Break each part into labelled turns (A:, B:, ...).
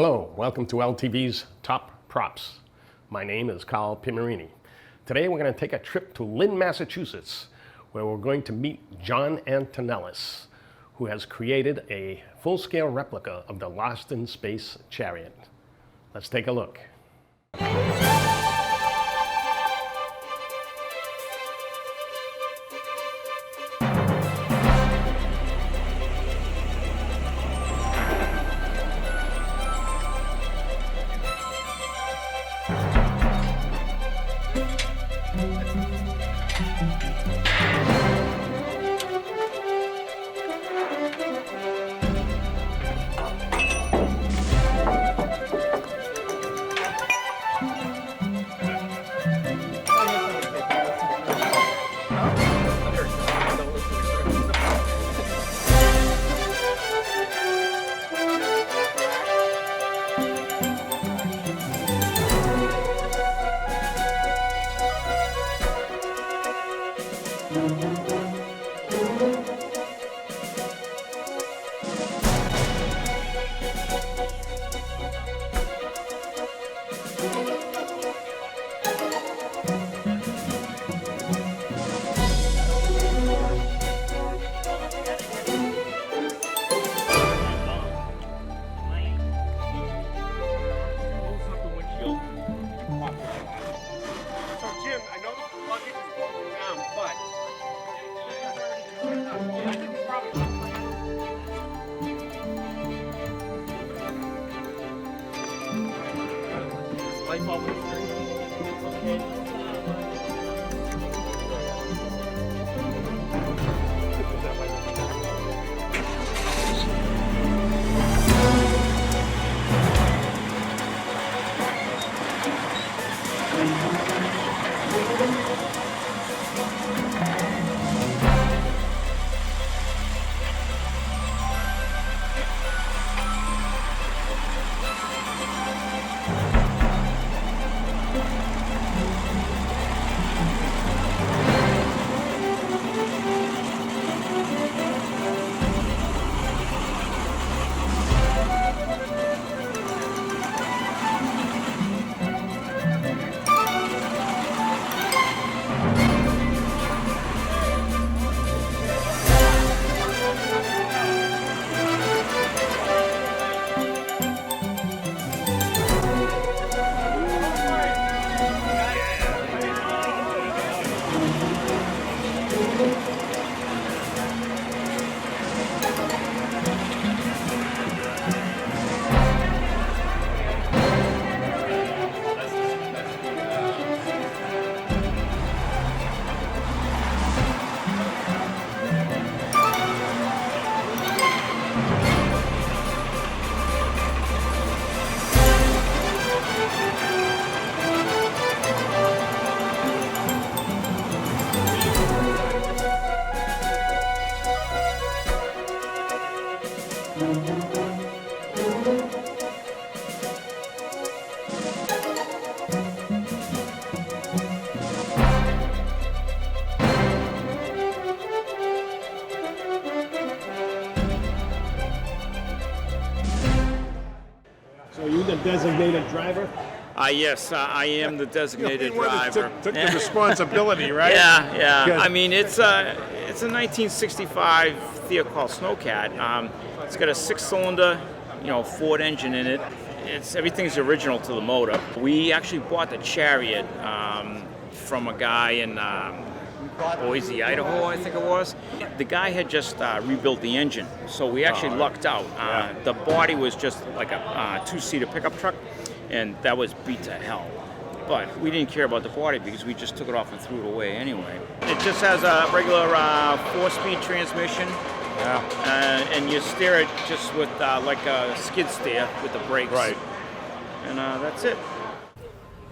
A: Hello, welcome to LTV's Top Props. My name is Carl Pimerini. Today we're going to take a trip to Lynn, Massachusetts, where we're going to meet John Antonellis, who has created a full-scale replica of the Lost in Space Chariot. Let's take a look. So you the designated driver?
B: Yes, I am the designated driver.
A: Took the responsibility, right?
B: Yeah.
A: Good.
B: I mean, it's a 1965 Theocall Snowcat. It's got a 6-cylinder, Ford engine in it. Everything's original to the motor. We actually bought the Chariot from a guy in Boise, Idaho, I think it was. The guy had just rebuilt the engine, so we actually lucked out. The body was just like a 2-seater pickup truck, and that was beat to hell. But we didn't care about the body because we just took it off and threw it away anyway. It just has a regular 4-speed transmission. And you steer it just with like a skid steer with the brakes.
A: Right.
B: And that's it.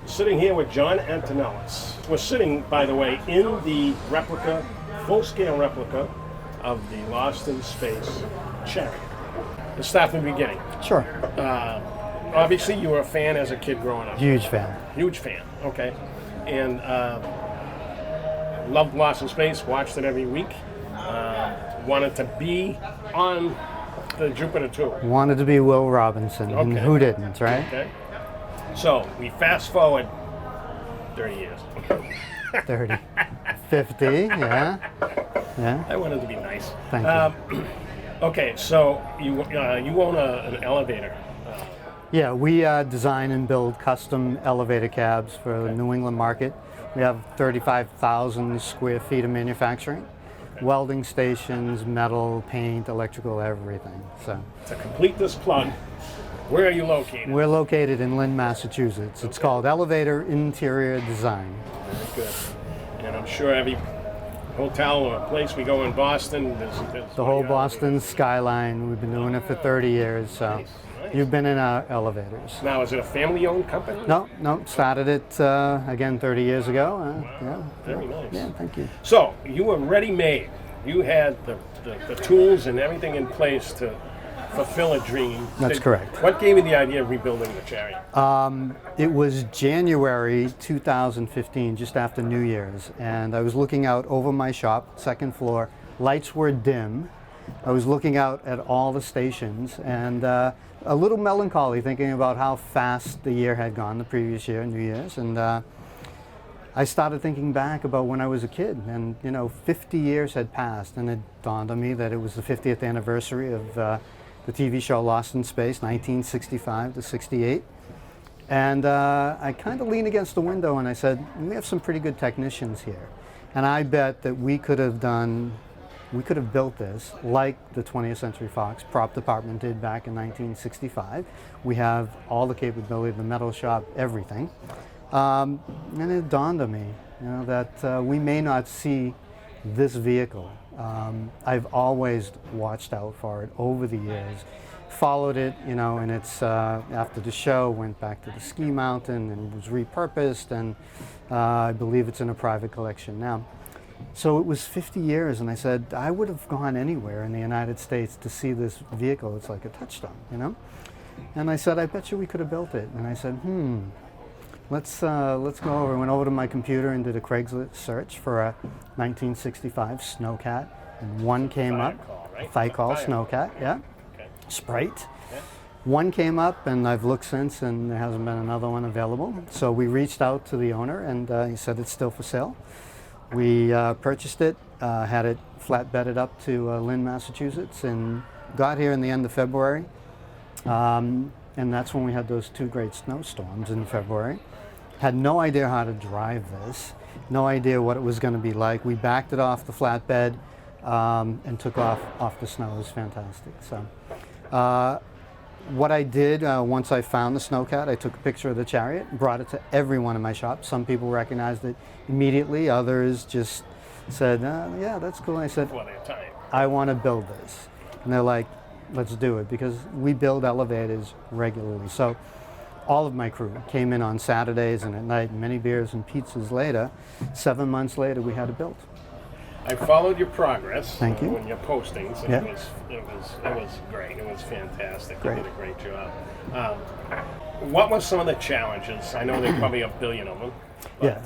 A: Sitting here with John Antonellis. We're sitting, by the way, in the replica, full-scale replica of the Lost in Space Chariot. Let's start from the beginning.
C: Sure.
A: Obviously, you were a fan as a kid growing up.
C: Huge fan.
A: Huge fan, okay. And loved Lost in Space, watched it every week. Wanted to be on the Jupiter 2.
C: Wanted to be Will Robinson, and
A: Okay.
C: who didn't, right?
A: Okay. So we fast forward 30 years.
C: 30, 50, yeah.
A: I wanted to be nice.
C: Thank you.
A: Okay, so you own an elevator.
C: Yeah, we design and build custom elevator cabs for the New England market. We have 35,000 square feet of manufacturing, welding stations, metal, paint, electrical, everything. So
A: To complete this plug, where are you located?
C: we're located in Lynn, Massachusetts. It's called Elevator Interior Design.
A: Very good. And I'm sure every hotel or place we go in Boston, there's
C: The whole Boston skyline, we've been doing it for 30 years. So
A: Nice.
C: you've been in our elevators.
A: Now, is it a family-owned company?
C: No, started it again 30 years ago. Yeah.
A: Very nice.
C: Yeah, thank you.
A: So you were ready-made. You had the tools and everything in place to fulfill a dream.
C: That's correct.
A: What gave you the idea of rebuilding the Chariot?
C: It was January 2015, just after New Year's, and I was looking out over my shop, second floor. Lights were dim. I was looking out at all the stations, and a little melancholy, thinking about how fast the year had gone, the previous year, New Year's, and I started thinking back about when I was a kid, and 50 years had passed, and it dawned on me that it was the 50th anniversary of the TV show Lost in Space, 1965 to 68. And I kind of leaned against the window and I said, we have some pretty good technicians here. And I bet that we could have built this like the 20th Century Fox prop department did back in 1965. We have all the capability of the metal shop, everything. And it dawned on me, that we may not see this vehicle. I've always watched out for it over the years, followed it, and it's after the show went back to the ski mountain and was repurposed, and I believe it's in a private collection now. So it was 50 years, and I said I would have gone anywhere in the United States to see this vehicle. It's like a touchstone, And I said, I bet you we could have built it. And I said, let's go over. I went over to my computer and did a Craigslist search for a 1965 Snowcat, and one came up. Thiokol Snowcat, yeah.
A: Okay.
C: Sprite.
A: Yeah.
C: One came up, and I've looked since, and there hasn't been another one available. So we reached out to the owner, and he said it's still for sale. We purchased it, had it flatbedded up to Lynn, Massachusetts, and got here in the end of February. And that's when we had those two great snowstorms in February. Had no idea how to drive this, no idea what it was going to be like. We backed it off the flatbed and took off the snow. It was fantastic. So what I did once I found the Snowcat, I took a picture of the Chariot, brought it to everyone in my shop. Some people recognized it immediately, others just said, yeah, that's cool. And I said, I want to build this. And they're like, let's do it, because we build elevators regularly. So all of my crew came in on Saturdays and at night, many beers and pizzas later. 7 months later, we had it built.
A: I followed your progress.
C: Thank you.
A: On your postings. And
C: Yeah.
A: it was great. It was fantastic.
C: Great.
A: You did a great job. What were some of the challenges? I know there are probably a billion of them. But,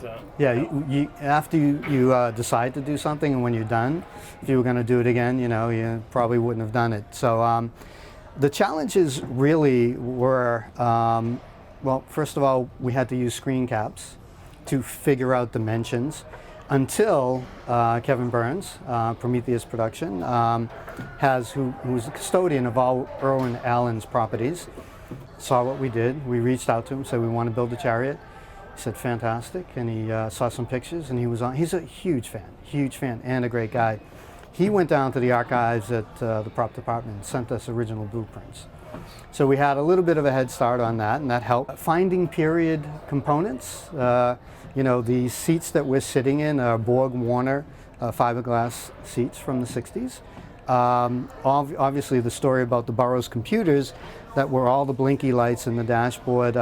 C: You after you decide to do something, and when you're done, if you were going to do it again, you probably wouldn't have done it. So the challenges really were, well, first of all, we had to use screen caps to figure out dimensions until Kevin Burns, Prometheus Production, who's the custodian of all Irwin Allen's properties, saw what we did. We reached out to him, said we want to build a Chariot. He said, fantastic, and he saw some pictures, and he's a huge fan, and a great guy. He went down to the archives at the prop department and sent us original blueprints. So we had a little bit of a head start on that, and that helped. Finding period components, the seats that we're sitting in are Borg Warner fiberglass seats from the 60s. Obviously the story about the Burroughs computers that were all the blinky lights in the dashboard,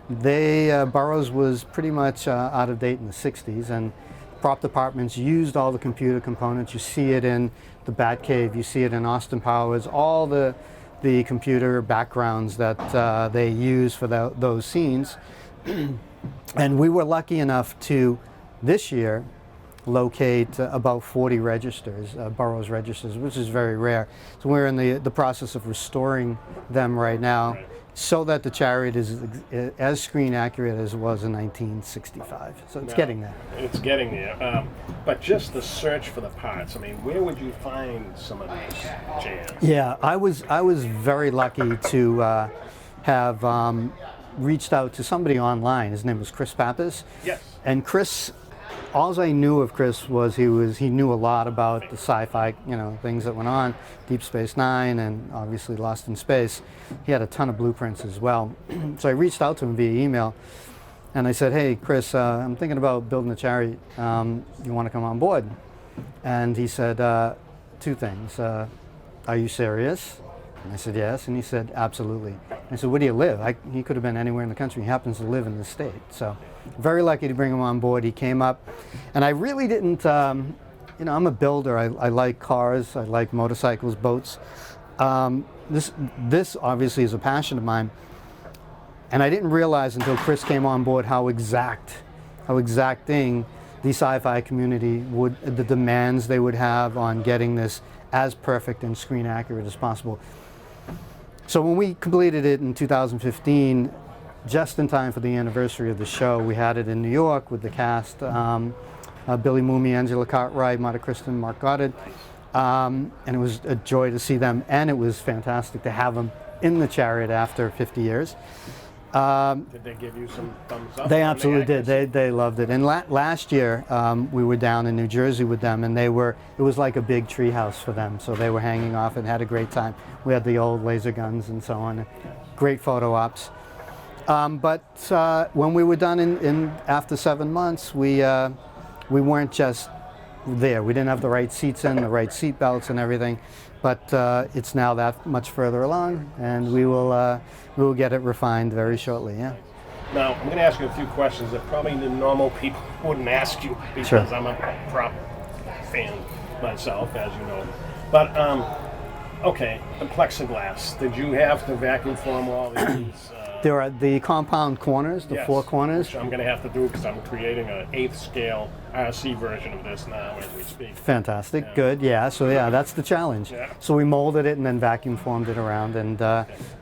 C: Burroughs was pretty much out of date in the 60s, and prop departments used all the computer components. You see it in the Batcave, you see it in Austin Powers, all the computer backgrounds that they use for those scenes. And we were lucky enough to, this year, locate about 40 registers, Burroughs registers, which is very rare. So we're in the process of restoring them right now, so that the Chariot is as screen accurate as it was in 1965. So it's getting there.
A: It's getting there. But just the search for the parts, I mean, where would you find some of these jams?
C: Yeah, I was very lucky to have reached out to somebody online. His name was Chris Pappas.
A: Yes.
C: And Chris, all I knew of Chris was he knew a lot about the sci-fi, things that went on, Deep Space Nine, and obviously Lost in Space. He had a ton of blueprints as well. So I reached out to him via email, and I said, "Hey, Chris, I'm thinking about building a Chariot. You want to come on board?" And he said two things. Are you serious? And I said, yes. And he said, absolutely. I said, where do you live? He could have been anywhere in the country. He happens to live in the state. So very lucky to bring him on board. He came up. And I really didn't, I'm a builder. I like cars. I like motorcycles, boats. This obviously is a passion of mine. And I didn't realize until Chris came on board how exacting the sci-fi community the demands they would have on getting this as perfect and screen accurate as possible. So when we completed it in 2015, just in time for the anniversary of the show, we had it in New York with the cast, Billy Mooney, Angela Cartwright, Marta Kristen, Mark Goddard, and it was a joy to see them, and it was fantastic to have them in the Chariot after 50 years.
A: Did they give you some thumbs up?
C: They absolutely did. They loved it. And last year we were down in New Jersey with them, and it was like a big tree house for them. So they were hanging off and had a great time. We had the old laser guns and so on. Great photo ops. But when we were done after 7 months, we weren't just there. We didn't have the right seats in, the right seat belts and everything. But it's now that much further along, and we will get it refined very shortly. Yeah.
A: Now I'm going to ask you a few questions that probably the normal people wouldn't ask you, because
C: Sure.
A: I'm a prop fan myself, as you know. But okay, the plexiglass. Did you have to vacuum form all these?
C: There are the compound corners, the
A: Yes,
C: four corners.
A: which I'm going to have to do because I'm creating an 8th scale RC version of this now as we speak.
C: Fantastic,
A: Yeah.
C: good, yeah. So yeah, that's the challenge.
A: Yeah.
C: So we molded it and then vacuum formed it around, and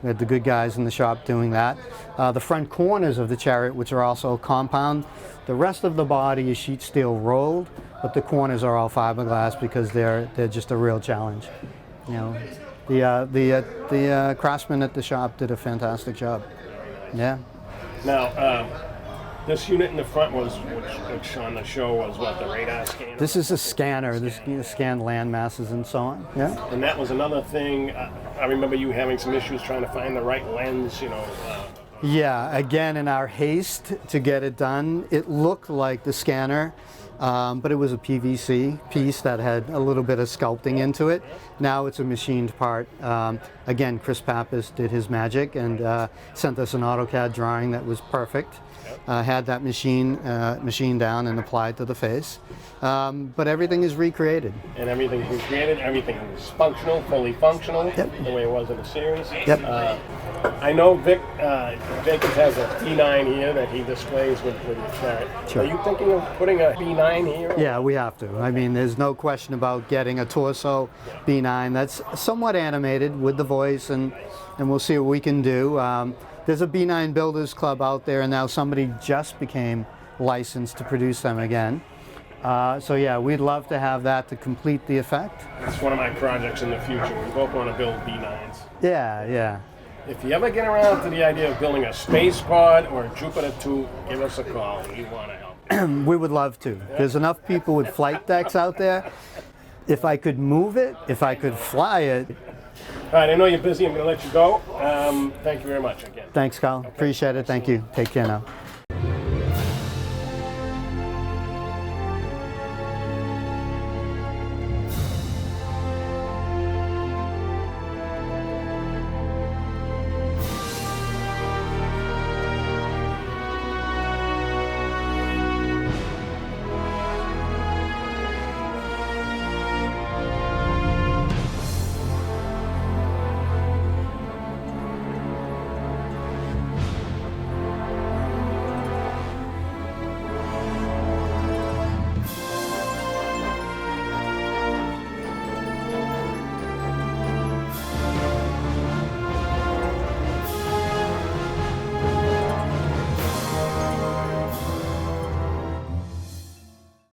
C: we had the good guys in the shop doing that. The front corners of the Chariot, which are also compound, the rest of the body is sheet steel rolled, but the corners are all fiberglass because they're just a real challenge. The craftsmen at the shop did a fantastic job. Yeah.
A: Now, this unit in the front was, which on the show was what, the radar scanner?
C: This is a scanner. This scanned land masses and so on. Yeah.
A: And that was another thing. I remember you having some issues trying to find the right lens,
C: Yeah, again, in our haste to get it done, it looked like the scanner, but it was a PVC piece that had a little bit of sculpting into it. Now it's a machined part. Again, Chris Pappas did his magic and sent us an AutoCAD drawing that was perfect. Had that machine down and applied to the face. But everything is recreated.
A: And everything was created, everything was functional, fully functional,
C: Yep.
A: the way it was in the series.
C: Yep.
A: I know Vic Jenkins has a B9 here that he displays with his Chariot.
C: Sure.
A: Are you thinking of putting a B9 here?
C: Yeah, we have to. I mean, there's no question about getting a torso B9 that's somewhat animated with the voice, and we'll see what we can do. There's a B9 Builders Club out there, and now somebody just became licensed to produce them again. So yeah, we'd love to have that to complete the effect.
A: It's one of my projects in the future. We both want to build B9s.
C: Yeah, yeah.
A: If you ever get around to the idea of building a space pod or a Jupiter 2, give us a call. We want to help.
C: We would love to. There's enough people with flight decks out there. If I could move it, if I could fly it.
A: All right, I know you're busy. I'm going to let you go. Thank you very much again.
C: Thanks, Carl. Appreciate it. Thank you. Take care now.